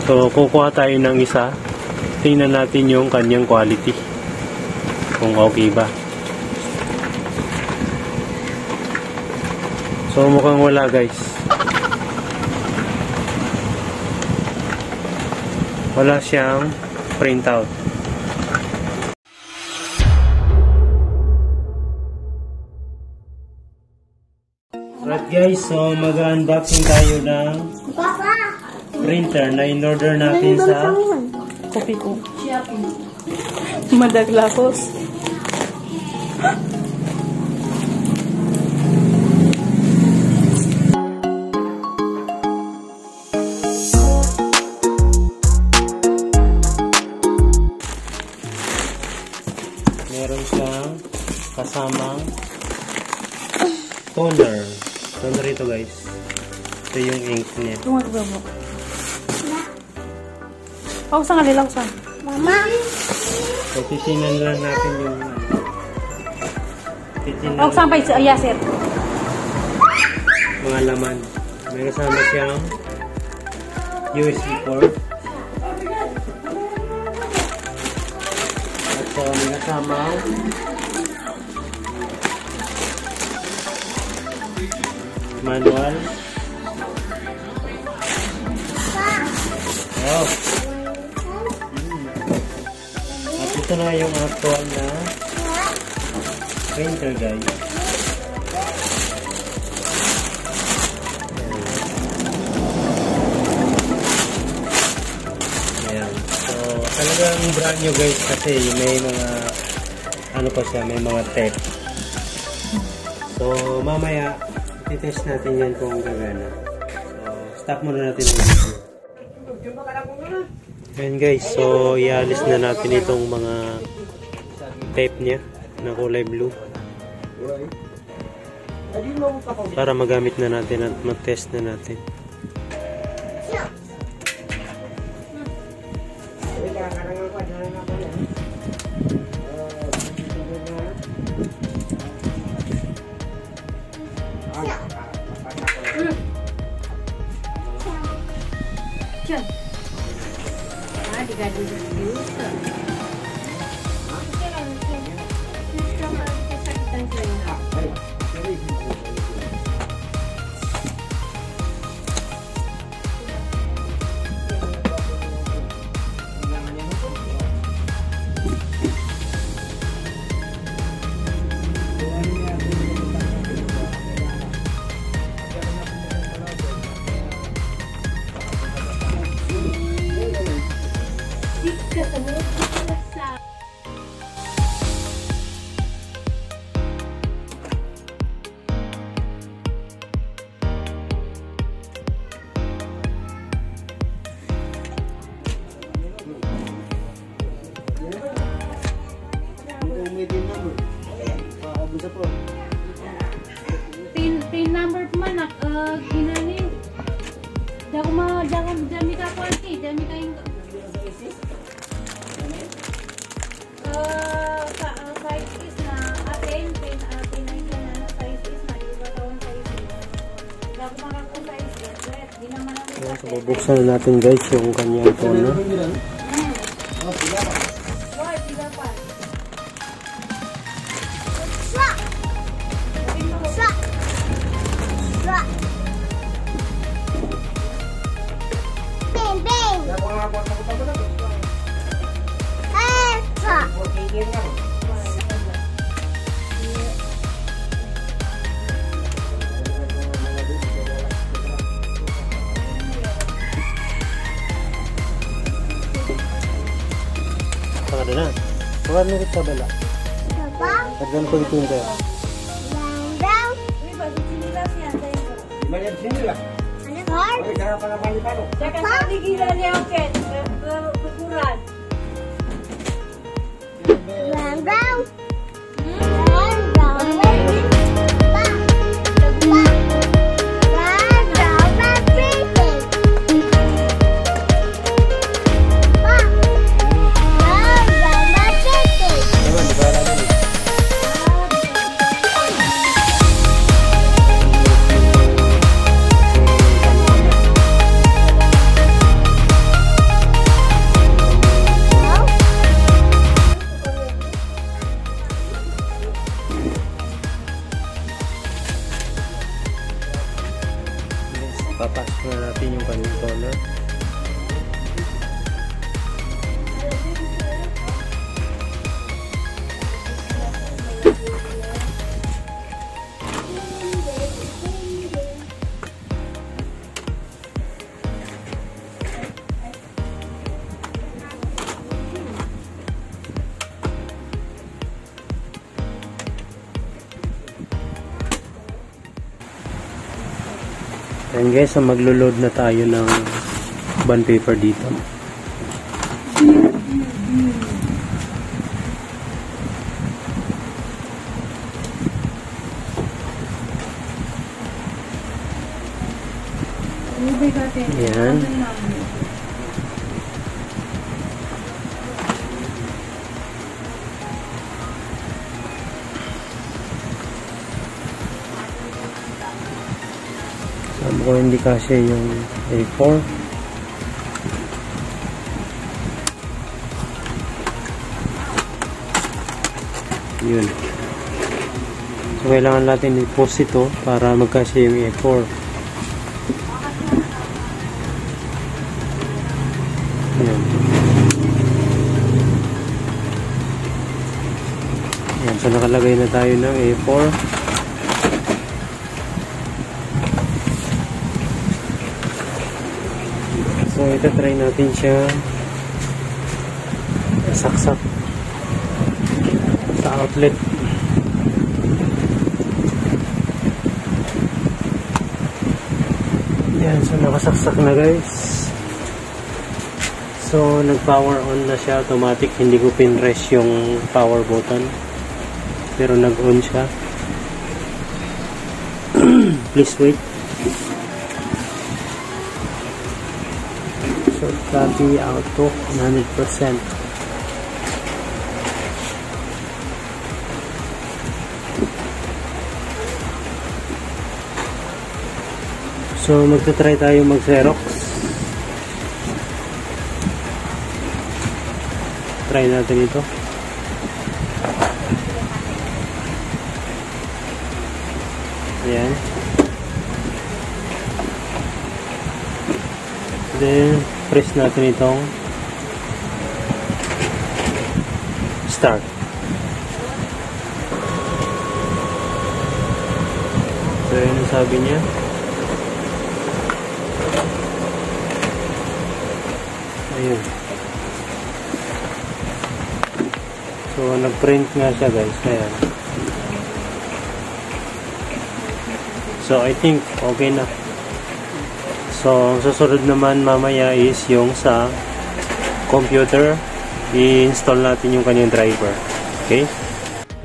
So, kukuha tayo ng isa. Tingnan natin yung kanyang quality. Kung okay ba. So, mukhang wala guys. Wala siyang printout. Right guys, so mag-unboxing tayo ng printer na in-order natin sa kopi ko. Madaglakos. Meron siyang kasamang toner. Toner ito guys. Ito yung ink niya. Tumagba mo. Ako sa kanilang sa. Mama! So, titinan lang natin yung Ako sampay sa Yasir. mga laman. May kasama siyang USB port. At so, may kasama manual. Oh. At ito na yung actual na printer guys. Ayan. So talagang brand new guys kasi may mga ano pa siya, may mga tape. So mamaya i-test natin yan kung gagana. So stop muna natin ang video. Ayan guys, so ialis na natin itong mga tape niya na kulay blue para magamit na natin at mag-test na natin. Pin number pa man ginani. Dami ka quality, dami ka yung size is na atin, pin na size is na iba tawon size. Dapat makako size red, di naman ang So bubuksan natin guys yung kanyang toner. Ada na. Huwag nyo sa bala. Tagdan ko ito yung tayo. And guys, so maglo-load na tayo ng bond paper dito. Yan. Sabi ko hindi kasi yung A4. Yun. So kailangan natin i-post ito para magkasya yung A4. Yan. Yan. So nakalagay na tayo ng A4. So ito try natin siya saksak sa outlet. Yan, so nakasaksak na guys. So nag-power on na siya automatic, hindi ko pinrest yung power button pero nag-on siya. Please wait. So copy auto 100%. So magta-try tayo mag-Xerox. Try natin ito. Ayan. Then press natin itong start. So yun ang sabi niya. Ayun. So nag-print nga siya guys. Ayan. So I think okay na. So, ang susunod naman mamaya is yung sa computer, i-install natin yung kanyang driver. Okay?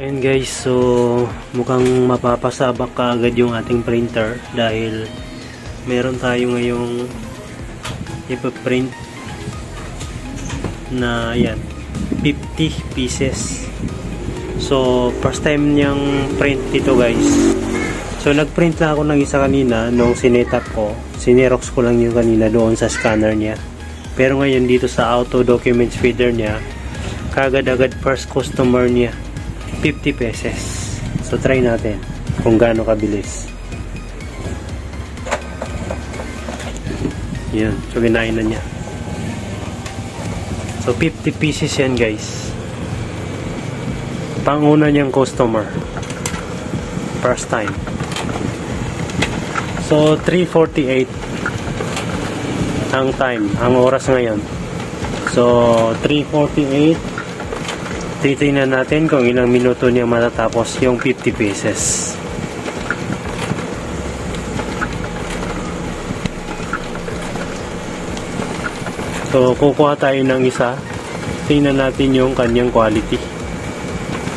And guys, so mukhang mapapasabak kaagad yung ating printer dahil meron tayo ngayong ipaprint na yan, 50 pieces. So, first time niyang print ito guys. So, nag-print lang ako ng isa kanina nung sinetup ko. Sinerox ko lang yung kanina doon sa scanner niya. Pero ngayon dito sa auto documents feeder niya, kagad-agad first customer niya, 50 pesos. So, try natin kung gaano kabilis. Yan. So, ginain na niya. So, 50 pieces yan guys. Panguna niyang customer. First time. So, 3:48 ang time, ang oras ngayon. So, 3:48. Titingnan natin kung ilang minuto niya matatapos yung 50 pieces. So, kukuha tayo ng isa. Tingnan natin yung kanyang quality.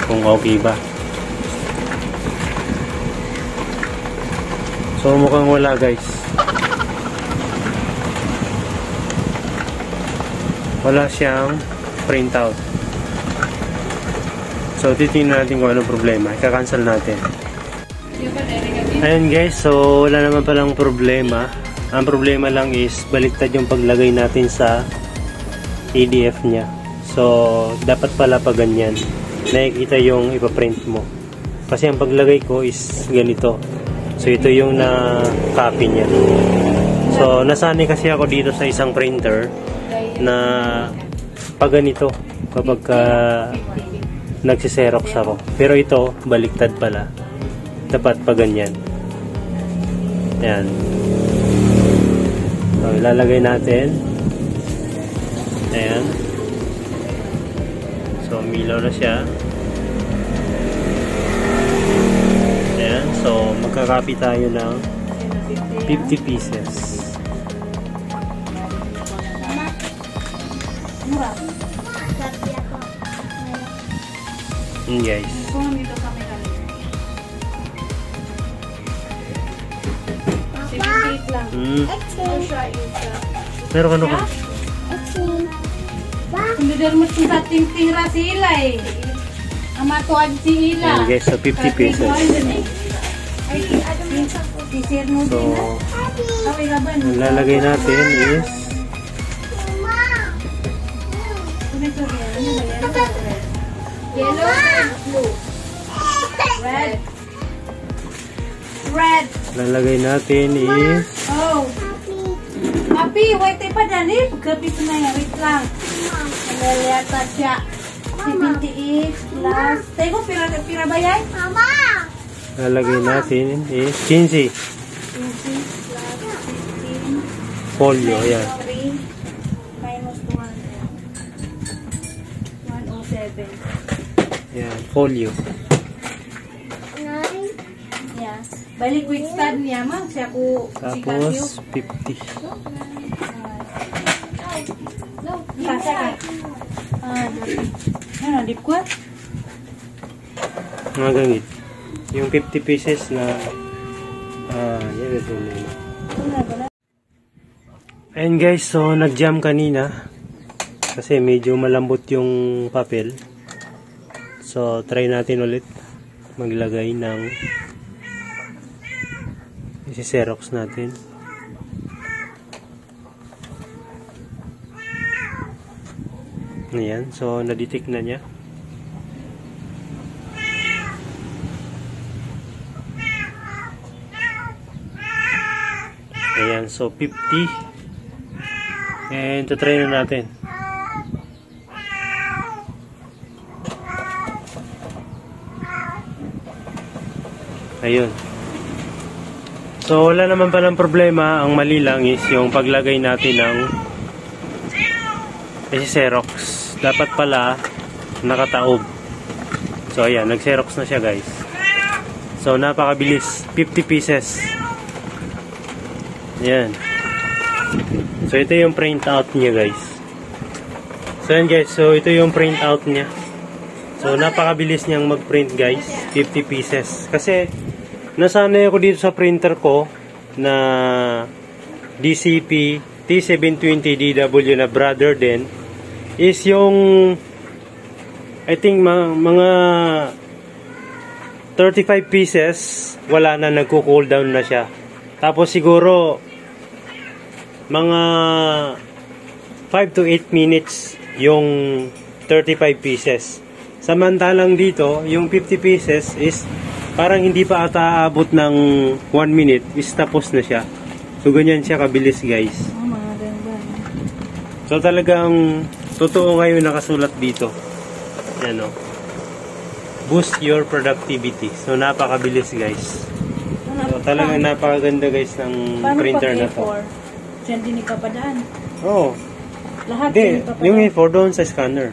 Kung okay ba. So mukhang wala guys. Wala siyang printout. So titingnan natin kung anong problema. Ika-cancel natin. Ayan guys, so wala naman palang problema. Ang problema lang is baliktad yung paglagay natin sa PDF niya. So dapat pala pa ganyan. Nakikita yung ipaprint mo. Kasi ang paglagay ko is ganito. So, ito yung na-copy niya. So, nasanay kasi ako dito sa isang printer na pag ganito kapag nagsiserox ako. Pero ito, baliktad pala. Dapat pa ganyan. Ayan. So, ilalagay natin. Ayan. So, milaw na siya. So, magkakopy tayo ng 50 pieces. Mura. Guys. Kung dito kami kami. 78 lang. Ano siya, isa. Meron ano ka? Hindi din mo sa ting-tingra sila eh. Ang matuad si ila. Ayan guys, so 50 pieces. So, ang lalagay natin is yellow and blue. Red. Red. lalagay natin is Oh. Papi, wait pa dali. Gabi ko na yan. Wait lang. Nalalata siya. 78 plus. Teko, pira ba yan? Mama! lalagay natin is 15 20 plus 15. folio. Ayan. 3 minus 107. Ayan, folio. Yeah. Balik quick start niya, ma'am. Siya ko si Casio. Tapos 50. Kasi ka. Ano, dip ko? Mga gangit. Yung 50 pieces na yan ito muna. And guys, so nag-jam kanina kasi medyo malambot yung papel. So try natin ulit maglagay ng isi-xerox natin. Ayan, so na-detect na niya. Ayan, so 50. And try na natin. Ayun. So wala naman palang problema. Ang mali lang is yung paglagay natin ng Xerox. Dapat pala nakataob. So ayan, nag-Xerox na siya guys. So napakabilis. 50 pieces. Ayan. So ito yung print out niya guys. So ayan guys, so ito yung print out niya. So napakabilis niyang mag-print guys. 50 pieces. Kasi nasanay ako dito sa printer ko na DCP T720DW na brother din is yung I think mga 35 pieces wala na, nagko-cool down na siya. Tapos siguro mga 5 to 8 minutes yung 35 pieces. Samantalang dito, yung 50 pieces is parang hindi pa ata aabot ng 1 minute is tapos na siya. So ganyan siya kabilis guys. So talagang totoo ngayon nakasulat dito. Yan o. Boost your productivity. So napakabilis guys. So talagang napakaganda guys ng printer na to. Diyan din ipapadaan. Oo. Lahat din ipapadaan. Yung A4 doon sa scanner.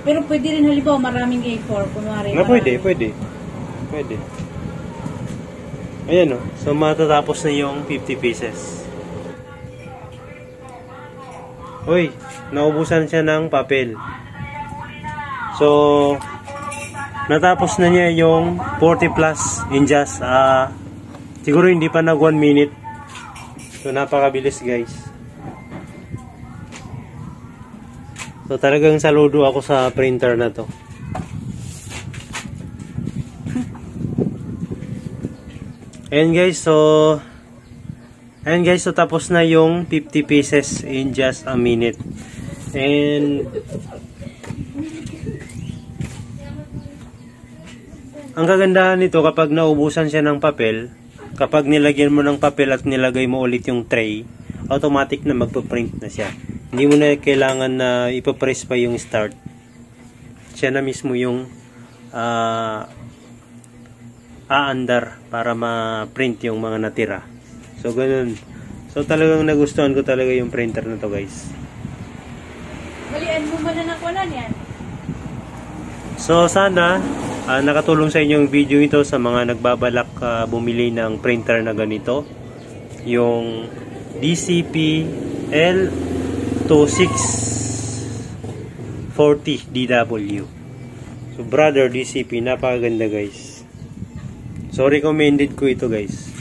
Pero pwede rin halimbawa maraming A4. Kunwari. Na pwede. Ayan o. So matatapos na yung 50 pieces. Uy, naubusan siya ng papel. So, natapos na niya yung 40 plus in just, siguro hindi pa nag 1 minute. So, napakabilis guys. So, talagang saludo ako sa printer na to. Ayan guys, so tapos na yung 50 pieces in just a minute. And ang kagandahan nito kapag naubusan siya ng papel, kapag nilagyan mo ng papel at nilagay mo ulit yung tray, automatic na magpa-print na siya. Hindi mo na kailangan na ipapress pa yung start. Siya na mismo yung aandar para ma-print yung mga natira. So ganun. So talagang nagustuhan ko talaga yung printer na to guys. Balian mo ba na nakunan yan? So sana nakatulong sa inyo yung video ito sa mga nagbabalak bumili ng printer na ganito. yung DCP L2640 DW. So brother DCP, napakaganda guys. So recommended ko ito guys.